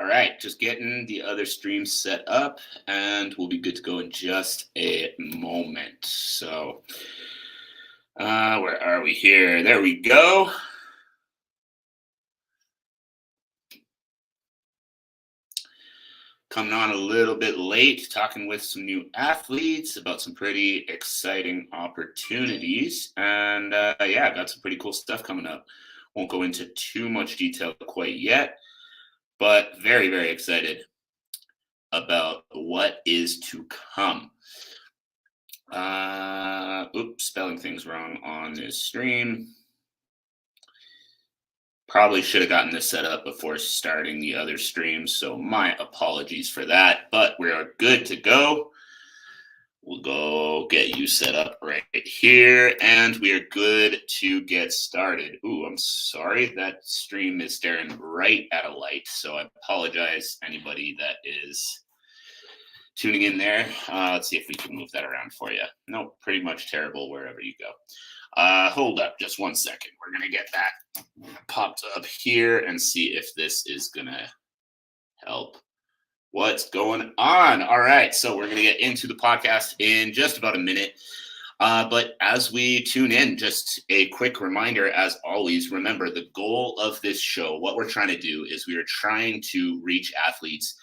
All right, just getting the other stream set up and we'll be good to go in just a moment. Where are we here? There we go. Coming on a little bit late, talking with some new athletes about some pretty exciting opportunities. And yeah, got some pretty cool stuff coming up. Won't go into too much detail quite yet, but very, very excited about what is to come. Oops, spelling things wrong on this stream. Probably should have gotten this set up before starting the other stream, so my apologies for that, but we are good to go. We'll go get you set up right here, and we are good to get started. Ooh, I'm sorry, that stream is staring right at a light, so I apologize anybody that is tuning in there. Let's see if we can move that around for you. Nope, pretty much terrible wherever you go. Hold up just 1 second. We're going to get that popped up here and see if this is going to help. What's going on? All right, so we're going to get into the podcast in just about a minute. But as we tune in, just a quick reminder, as always, remember the goal of this show, what we're trying to do is we are trying to reach athletes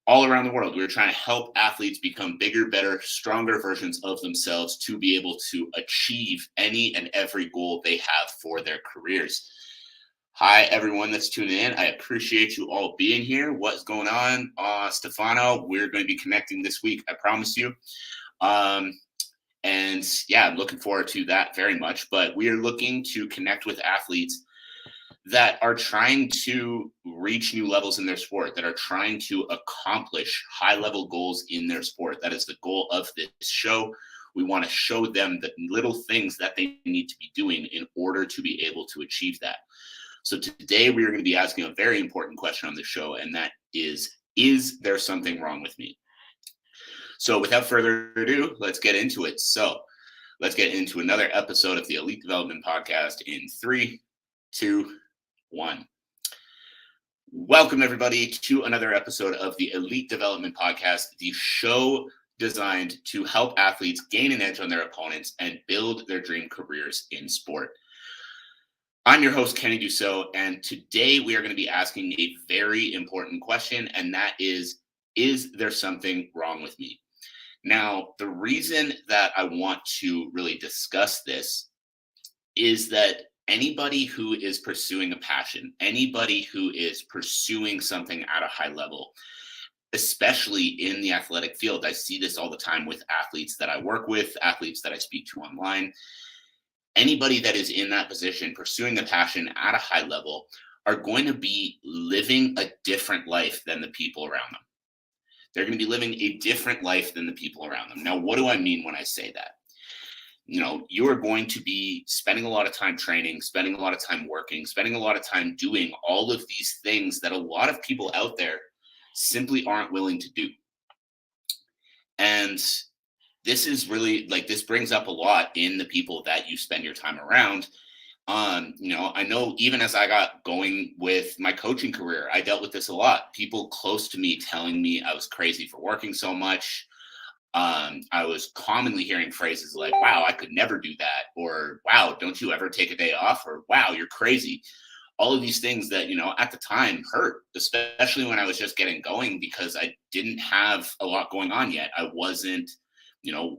all around the world. We're trying to help athletes become bigger, better, stronger versions of themselves to be able to achieve any and every goal they have for their careers. Hi, everyone that's tuning in. I appreciate you all being here. What's going on? Stefano, we're going to be connecting this week, I promise you. And yeah, I'm looking forward to that very much. But we are looking to connect with athletes that are trying to reach new levels in their sport, that are trying to accomplish high-level goals in their sport. That is the goal of this show. We want to show them the little things that they need to be doing in order to be able to achieve that. So today we are going to be asking a very important question on the show, and that is there something wrong with me? So without further ado, let's get into it. So let's get into another episode of the Elite Development Podcast in 3, 2, 1. Welcome, everybody, to another episode of the Elite Development Podcast, the show designed to help athletes gain an edge on their opponents and build their dream careers in sport. I'm your host, Kenny Dusseault, and today we are going to be asking a very important question, and that is there something wrong with me? Now, the reason that I want to really discuss this is that anybody who is pursuing a passion, anybody who is pursuing something at a high level, especially in the athletic field, I see this all the time with athletes that I work with, athletes that I speak to online. Anybody that is in that position, pursuing a passion at a high level, are going to be living a different life than the people around them. They're going to be living a different life than the people around them. Now, what do I mean when I say that? You know, you are going to be spending a lot of time training, spending a lot of time working, spending a lot of time doing all of these things that a lot of people out there simply aren't willing to do. And this is really this brings up a lot in the people that you spend your time around. I know even as I got going with my coaching career, I dealt with this a lot. People close to me telling me I was crazy for working so much. I was commonly hearing phrases like, wow, I could never do that. Or, wow, don't you ever take a day off? Or, wow, you're crazy. All of these things that, at the time hurt, especially when I was just getting going because I didn't have a lot going on yet. I wasn't,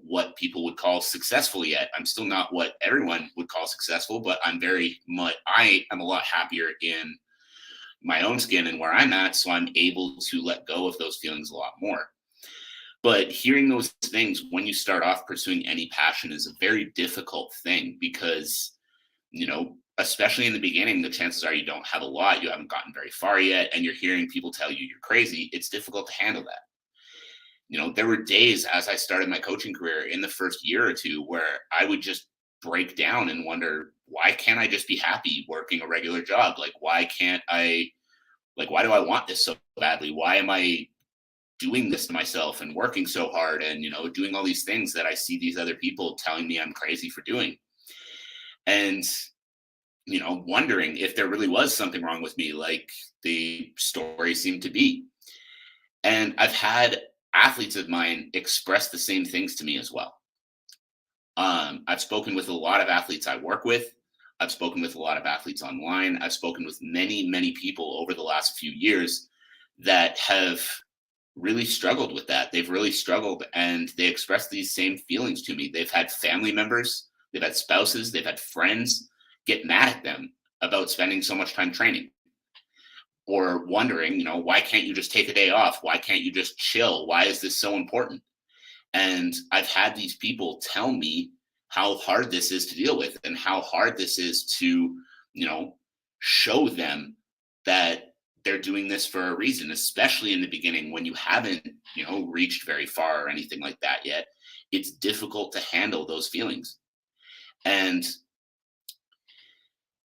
what people would call successful yet. I'm still not what everyone would call successful, but I am a lot happier in my own skin and where I'm at. So I'm able to let go of those feelings a lot more. But hearing those things when you start off pursuing any passion is a very difficult thing because, especially in the beginning, the chances are you don't have a lot, you haven't gotten very far yet, and you're hearing people tell you you're crazy. It's difficult to handle that. There were days as I started my coaching career in the first year or two where I would just break down and wonder, why can't I just be happy working a regular job? Why do I want this so badly? Why am I doing this to myself and working so hard and, doing all these things that I see these other people telling me I'm crazy for doing? And, wondering if there really was something wrong with me, like the story seemed to be. And I've had athletes of mine express the same things to me as well. I've spoken with a lot of athletes I work with. I've spoken with a lot of athletes online. I've spoken with many, many people over the last few years that have really struggled with that. They've really struggled and they express these same feelings to me. They've had family members, they've had spouses, they've had friends get mad at them about spending so much time training or wondering, why can't you just take a day off? Why can't you just chill? Why is this so important? And I've had these people tell me how hard this is to deal with and how hard this is to, you know, show them that they're doing this for a reason, especially in the beginning when you haven't, reached very far or anything like that yet. It's difficult to handle those feelings. And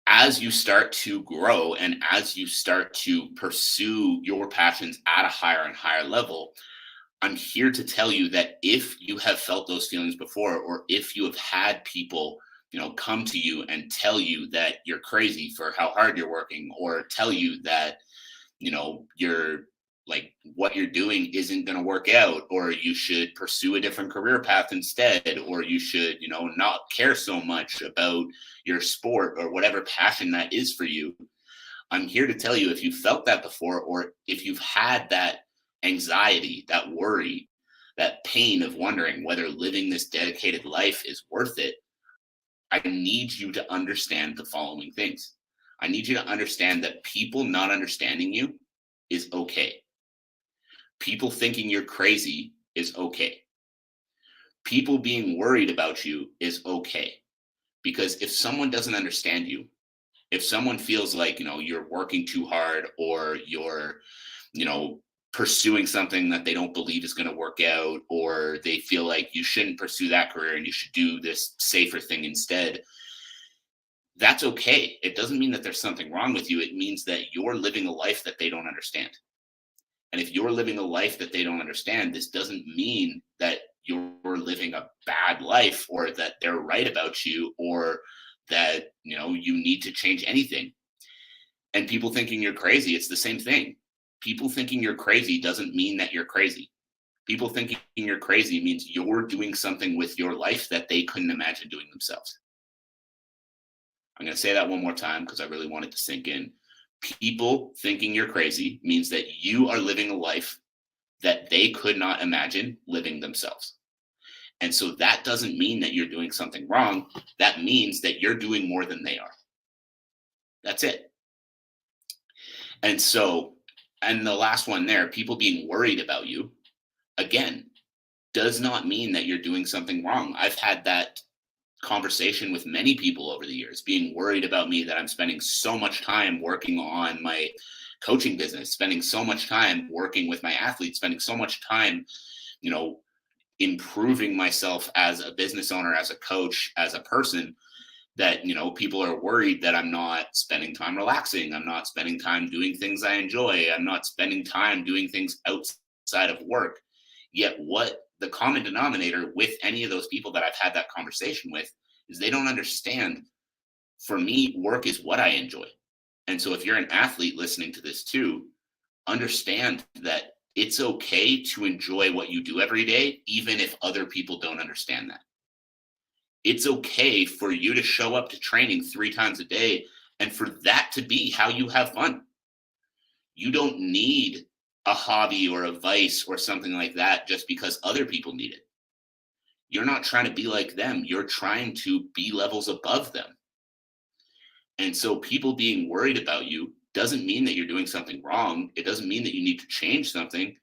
as you start to grow and as you start to pursue your passions at a higher and higher level, I'm here to tell you that if you have felt those feelings before, or if you have had people, come to you and tell you that you're crazy for how hard you're working, or tell you that, you're like what you're doing isn't going to work out, or you should pursue a different career path instead, or you should, not care so much about your sport or whatever passion that is for you. I'm here to tell you, if you felt that before, or if you've had that anxiety, that worry, that pain of wondering whether living this dedicated life is worth it, I need you to understand the following things. I need you to understand that people not understanding you is okay. People thinking you're crazy is okay. People being worried about you is okay. Because if someone doesn't understand you, if someone feels like, you're working too hard, or you're, you know, pursuing something that they don't believe is going to work out, or they feel like you shouldn't pursue that career and you should do this safer thing instead, that's okay. It doesn't mean that there's something wrong with you. It means that you're living a life that they don't understand. And if you're living a life that they don't understand, this doesn't mean that you're living a bad life, or that they're right about you, or that, you need to change anything. And people thinking you're crazy, it's the same thing. People thinking you're crazy doesn't mean that you're crazy. People thinking you're crazy means you're doing something with your life that they couldn't imagine doing themselves. I'm going to say that one more time because I really want it to sink in. People thinking you're crazy means that you are living a life that they could not imagine living themselves. And so that doesn't mean that you're doing something wrong. That means that you're doing more than they are. That's it. And so, and the last one there, people being worried about you, again, does not mean that you're doing something wrong. I've had that conversation with many people over the years, being worried about me, that I'm spending so much time working on my coaching business, spending so much time working with my athletes, spending so much time, improving myself as a business owner, as a coach, as a person, that people are worried that I'm not spending time relaxing, I'm not spending time doing things I enjoy, I'm not spending time doing things outside of work. Yet what the common denominator with any of those people that I've had that conversation with is they don't understand, for me, work is what I enjoy. And so if you're an athlete listening to this too, understand that it's okay to enjoy what you do every day, even if other people don't understand that. It's okay for you to show up to training 3 times a day and for that to be how you have fun. You don't need a hobby or a vice or something like that just because other people need it. You're not trying to be like them. You're trying to be levels above them. And so people being worried about you doesn't mean that you're doing something wrong. It doesn't mean that you need to change something.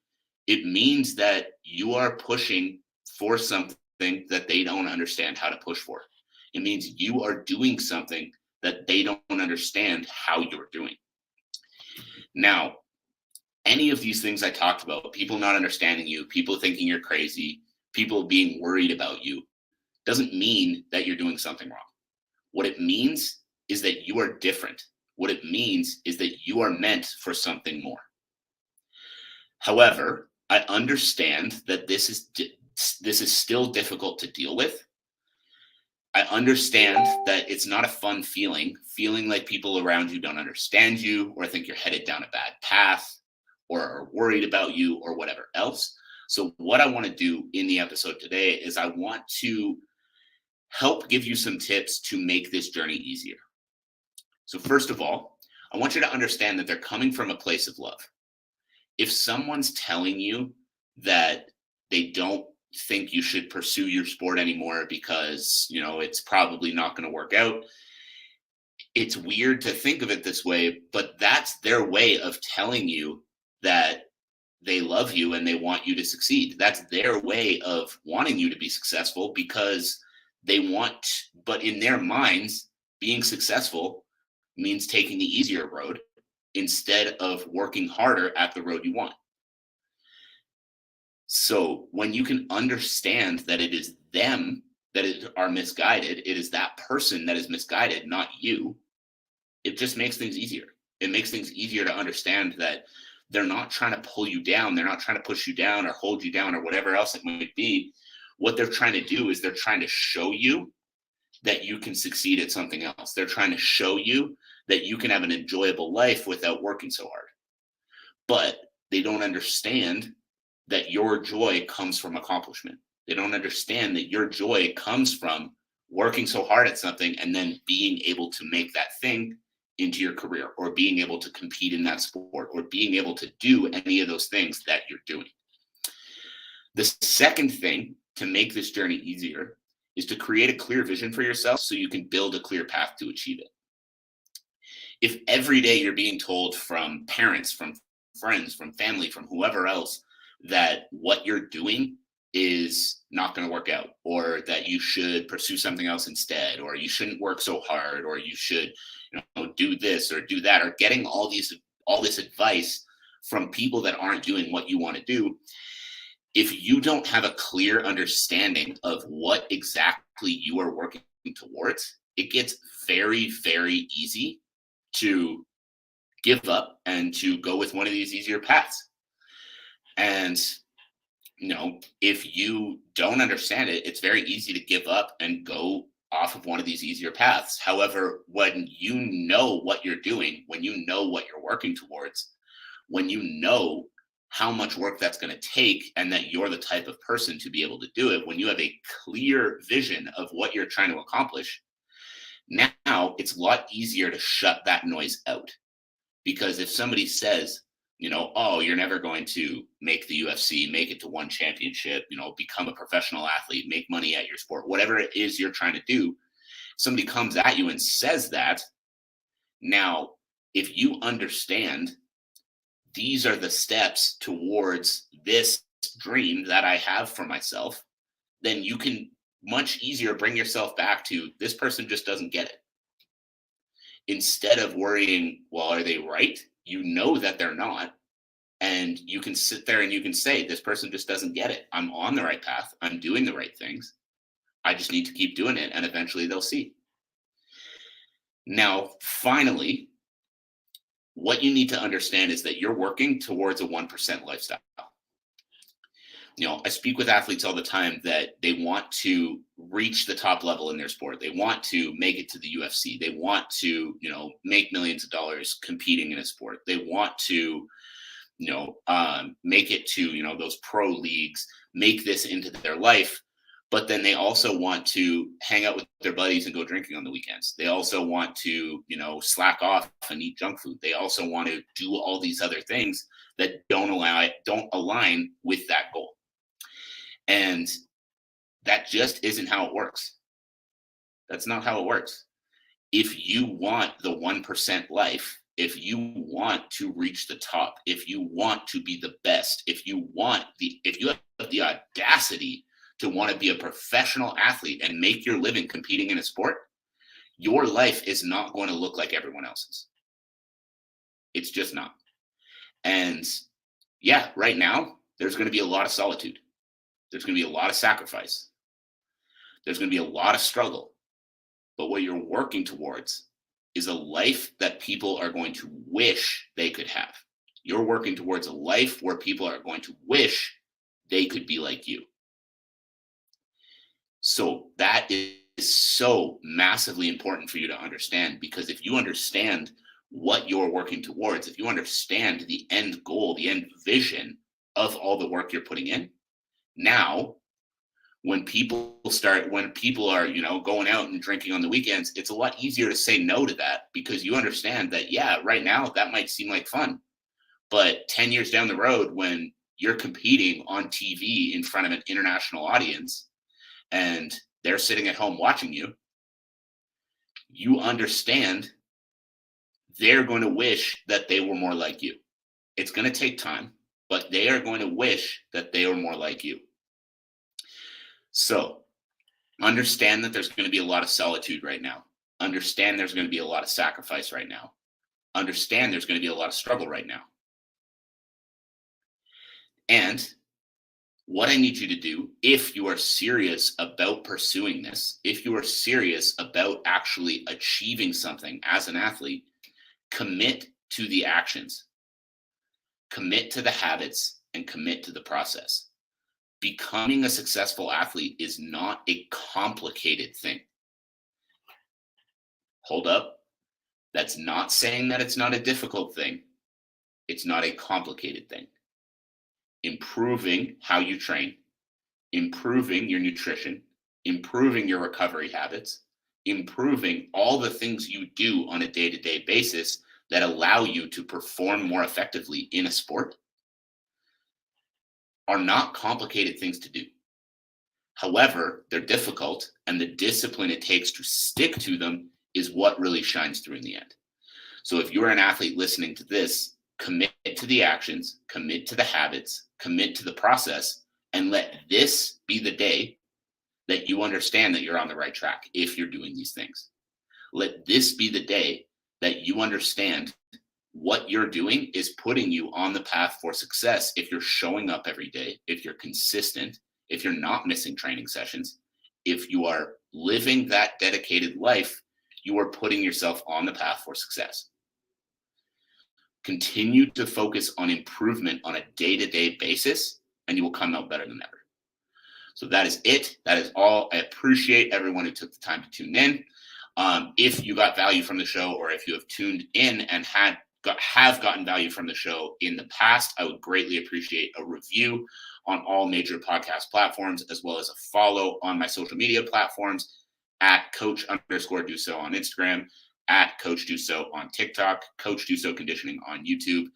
It means that you are pushing for something that they don't understand how to push for. It means you are doing something that they don't understand how you're doing. Now, any of these things I talked about, people not understanding you, people thinking you're crazy, people being worried about you, doesn't mean that you're doing something wrong. What it means is that you are different. What it means is that you are meant for something more. However, I understand that this is still difficult to deal with. I understand that it's not a fun feeling like people around you don't understand you or think you're headed down a bad path or are worried about you or whatever else. So, what I want to do in the episode today is I want to help give you some tips to make this journey easier. So, first of all, I want you to understand that they're coming from a place of love. If someone's telling you that they don't think you should pursue your sport anymore because, it's probably not going to work out, it's weird to think of it this way, but that's their way of telling you that they love you and they want you to succeed. That's their way of wanting you to be successful because they want, but in their minds, being successful means taking the easier road instead of working harder at the road you want. So when you can understand that it is them that are misguided, it is that person that is misguided, not you, it just makes things easier. It makes things easier to understand that they're not trying to pull you down. They're not trying to push you down or hold you down or whatever else it might be. What they're trying to do is they're trying to show you that you can succeed at something else. They're trying to show you that you can have an enjoyable life without working so hard. But they don't understand that your joy comes from accomplishment. They don't understand that your joy comes from working so hard at something and then being able to make that thing into your career or being able to compete in that sport or being able to do any of those things that you're doing. The second thing to make this journey easier is to create a clear vision for yourself so you can build a clear path to achieve it. If every day you're being told from parents, from friends, from family, from whoever else, that what you're doing is not going to work out, or that you should pursue something else instead, or you shouldn't work so hard, or you should, do this or do that, or getting all this advice from people that aren't doing what you want to do, if you don't have a clear understanding of what exactly you are working towards, it gets very, very easy to give up and to go with one of these easier paths. And if you don't understand it, it's very easy to give up and go off of one of these easier paths. However, when you know what you're doing, when you know what you're working towards, when you know how much work that's going to take and that you're the type of person to be able to do it, when you have a clear vision of what you're trying to accomplish, now it's a lot easier to shut that noise out. Because if somebody says, oh, you're never going to make the UFC, make it to one championship, become a professional athlete, make money at your sport, whatever it is you're trying to do, somebody comes at you and says that, now, if you understand these are the steps towards this dream that I have for myself, then you can much easier bring yourself back to this person just doesn't get it. Instead of worrying, well, are they right? You know that they're not. And you can sit there and you can say, this person just doesn't get it. I'm on the right path. I'm doing the right things. I just need to keep doing it. And eventually they'll see. Now, finally, what you need to understand is that you're working towards a 1% lifestyle. I speak with athletes all the time that they want to reach the top level in their sport. They want to make it to the UFC. They want to, make millions of dollars competing in a sport. They want to, make it to, those pro leagues, make this into their life. But then they also want to hang out with their buddies and go drinking on the weekends. They also want to, slack off and eat junk food. They also want to do all these other things that don't align with that goal. And that just isn't how it works. That's not how it works. If you want the 1% life, if you want to reach the top, if you want to be the best, if you have the audacity to want to be a professional athlete and make your living competing in a sport, your life is not going to look like everyone else's. It's just not. And yeah, right now, there's going to be a lot of solitude. There's going to be a lot of sacrifice. There's going to be a lot of struggle. But what you're working towards is a life that people are going to wish they could have. You're working towards a life where people are going to wish they could be like you. So that is so massively important for you to understand, because if you understand what you're working towards, if you understand the end goal, the end vision of all the work you're putting in, now when people are, going out and drinking on the weekends, it's a lot easier to say no to that, because you understand that, yeah, right now that might seem like fun, but 10 years down the road, when you're competing on TV in front of an international audience and they're sitting at home watching you, you understand they're going to wish that they were more like you. It's going to take time, but they are going to wish that they were more like you. So understand that there's going to be a lot of solitude right now. Understand there's going to be a lot of sacrifice right now. Understand there's going to be a lot of struggle right now. And what I need you to do, if you are serious about pursuing this, if you are serious about actually achieving something as an athlete, commit to the actions, commit to the habits, and commit to the process. Becoming a successful athlete is not a complicated thing. Hold up. That's not saying that it's not a difficult thing. It's not a complicated thing. Improving how you train, improving your nutrition, improving your recovery habits, improving all the things you do on a day-to-day basis that allow you to perform more effectively in a sport are not complicated things to do. However, they're difficult, and the discipline it takes to stick to them is what really shines through in the end. So if you're an athlete listening to this, commit to the actions, commit to the habits, commit to the process, and let this be the day that you understand that you're on the right track if you're doing these things. Let this be the day that you understand what you're doing is putting you on the path for success. If you're showing up every day, if you're consistent, if you're not missing training sessions, if you are living that dedicated life, you are putting yourself on the path for success. Continue to focus on improvement on a day-to-day basis, and you will come out better than ever. So that is it. That is all. I appreciate everyone who took the time to tune in. If you got value from the show, or if you have tuned in and have gotten value from the show in the past, I would greatly appreciate a review on all major podcast platforms, as well as a follow on my social media platforms at Coach_Dusseault on Instagram, at Coach Dusseault on TikTok, Coach Dusseault Conditioning on YouTube.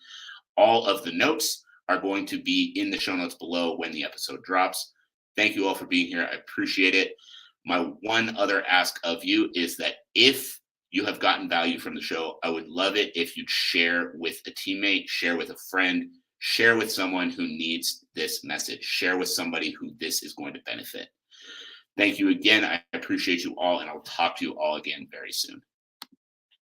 All of the notes are going to be in the show notes below when the episode drops. Thank you all for being here. I appreciate it. My one other ask of you is that if you have gotten value from the show, I would love it if you'd share with a teammate, share with a friend, share with someone who needs this message, share with somebody who this is going to benefit. Thank you again. I appreciate you all, and I'll talk to you all again very soon.